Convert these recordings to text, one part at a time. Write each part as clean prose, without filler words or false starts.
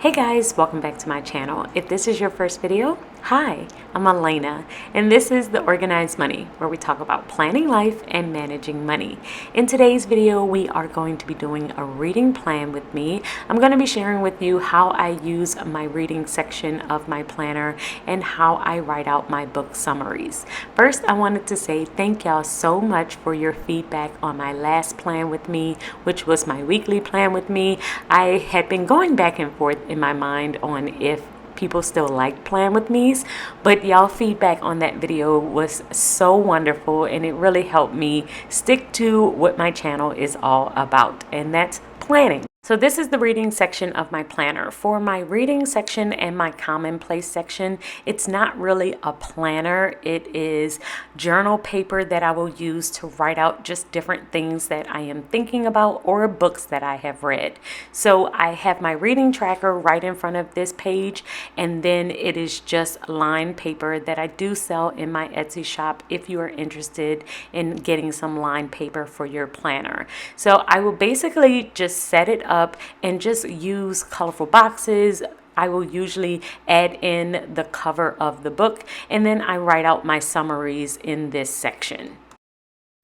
Hey guys, welcome back to my channel. If this is your first video, hi, I'm Alaina, and this is The Organized Money, where we talk about planning life and managing money. In today's video, we are going to be doing a reading plan with me. I'm going to be sharing with you how I use my reading section of my planner and how I write out my book summaries. First, I wanted to say thank y'all so much for your feedback on my last plan with me, which was my weekly plan with me. I had been going back and forth in my mind on if people still like plan with me's, but y'all feedback on that video was so wonderful, and it really helped me stick to what my channel is all about, and that's planning. So this is the reading section of my planner. For my reading section and my commonplace section, it's not really a planner. It is journal paper that I will use to write out just different things that I am thinking about or books that I have read. So I have my reading tracker right in front of this page, and then it is just lined paper that I do sell in my Etsy shop if you are interested in getting some lined paper for your planner. So I will basically just set it up and just use colorful boxes. I will usually add in the cover of the book, and then I write out my summaries in this section.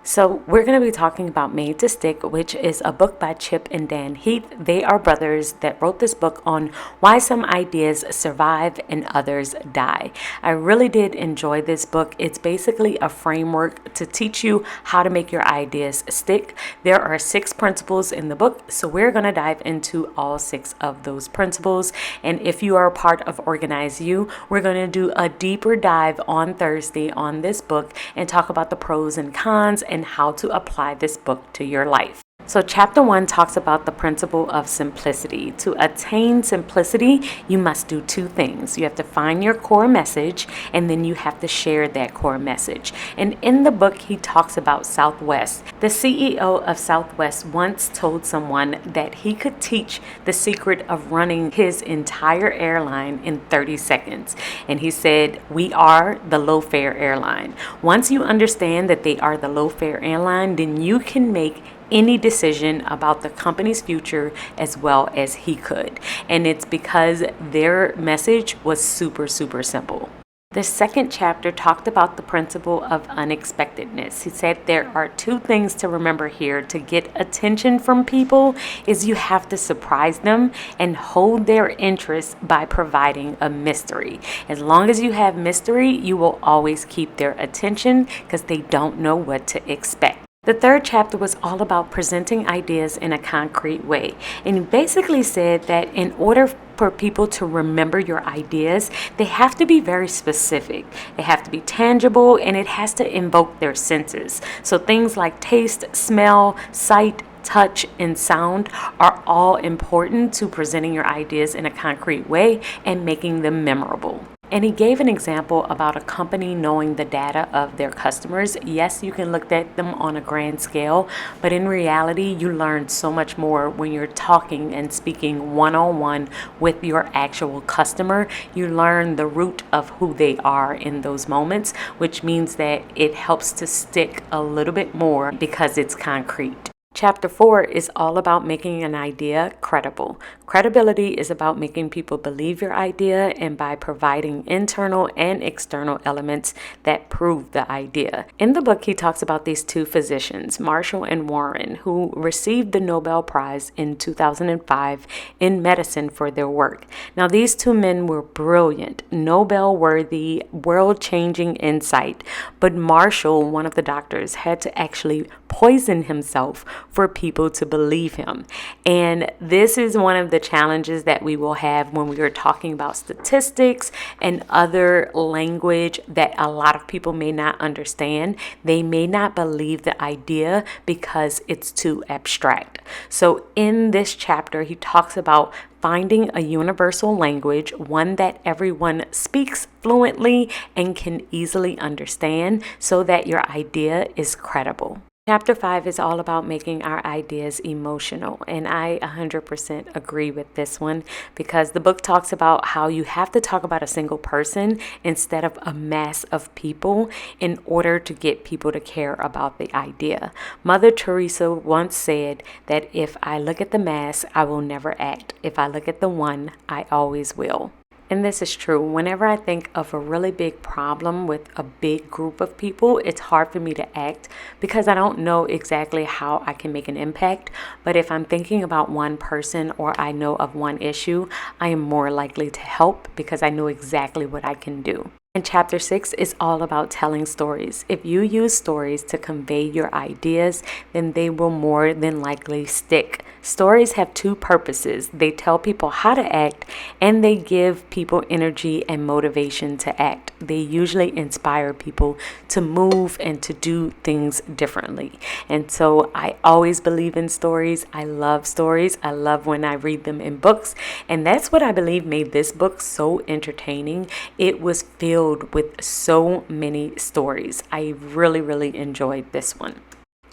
So we're going to be talking about Made to Stick, which is a book by Chip and Dan Heath. They are brothers that wrote this book on why some ideas survive and others die. I really did enjoy this book. It's basically a framework to teach you how to make your ideas stick. There are 6 principles in the book, so we're going to dive into all 6 of those principles. And if you are a part of Organize You, we're going to do a deeper dive on Thursday on this book and talk about the pros and cons and how to apply this book to your life. So chapter 1 talks about the principle of simplicity. To attain simplicity, you must do 2 things. You have to find your core message, and then you have to share that core message. And in the book, he talks about Southwest. The CEO of Southwest once told someone that he could teach the secret of running his entire airline in 30 seconds. And he said, "We are the low-fare airline." Once you understand that they are the low-fare airline, then you can make any decision about the company's future as well as he could. And it's because their message was super simple. The second chapter talked about the principle of unexpectedness. He said there are 2 things to remember here to get attention from people is you have to surprise them and hold their interest by providing a mystery. As long as you have mystery, you will always keep their attention because they don't know what to expect. The third chapter was all about presenting ideas in a concrete way. And he basically said that in order for people to remember your ideas, they have to be very specific. They have to be tangible, and it has to invoke their senses. So things like taste, smell, sight, touch, and sound are all important to presenting your ideas in a concrete way and making them memorable. And he gave an example about a company knowing the data of their customers. Yes, you can look at them on a grand scale, but in reality, you learn so much more when you're talking and speaking one-on-one with your actual customer. You learn the root of who they are in those moments, which means that it helps to stick a little bit more because it's concrete. Chapter 4 is all about making an idea credible. Credibility is about making people believe your idea, and by providing internal and external elements that prove the idea. In the book, he talks about these 2 physicians, Marshall and Warren, who received the Nobel Prize in 2005 in medicine for their work. Now, these 2 men were brilliant, Nobel-worthy, world-changing insight, but Marshall, one of the doctors, had to actually poison himself for people to believe him. And this is one of the challenges that we will have when we are talking about statistics and other language that a lot of people may not understand. They may not believe the idea because it's too abstract. So in this chapter, he talks about finding a universal language, one that everyone speaks fluently and can easily understand, so that your idea is credible. Chapter 5 is all about making our ideas emotional, and I 100% agree with this one because the book talks about how you have to talk about a single person instead of a mass of people in order to get people to care about the idea. Mother Teresa once said that if I look at the mass, I will never act. If I look at the one, I always will. And this is true. Whenever I think of a really big problem with a big group of people, it's hard for me to act because I don't know exactly how I can make an impact. But if I'm thinking about one person or I know of one issue, I am more likely to help because I know exactly what I can do. And chapter 6 is all about telling stories. If you use stories to convey your ideas, then they will more than likely stick. Stories have two purposes. They tell people how to act and they give people energy and motivation to act. They usually inspire people to move and to do things differently. And so I always believe in stories. I love stories. I love when I read them in books. And that's what I believe made this book so entertaining. It was filled with so many stories. I really enjoyed this one.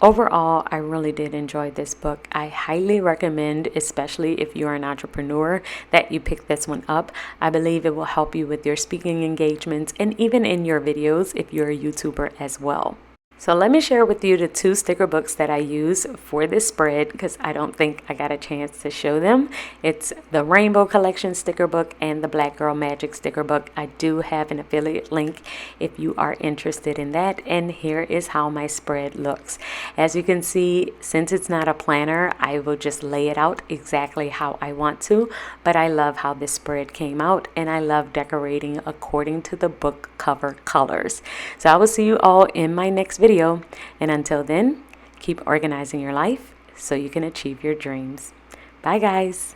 Overall, I really did enjoy this book. I highly recommend, especially if you're an entrepreneur, that you pick this one up. I believe it will help you with your speaking engagements and even in your videos if you're a YouTuber as well. So let me share with you the two sticker books that I use for this spread because I don't think I got a chance to show them. It's the Rainbow Collection sticker book and the Black Girl Magic sticker book. I do have an affiliate link if you are interested in that. And here is how my spread looks. As you can see, since it's not a planner, I will just lay it out exactly how I want to. But I love how this spread came out and I love decorating according to the book cover colors. So I will see you all in my next video. And until then, keep organizing your life so you can achieve your dreams. Bye, guys.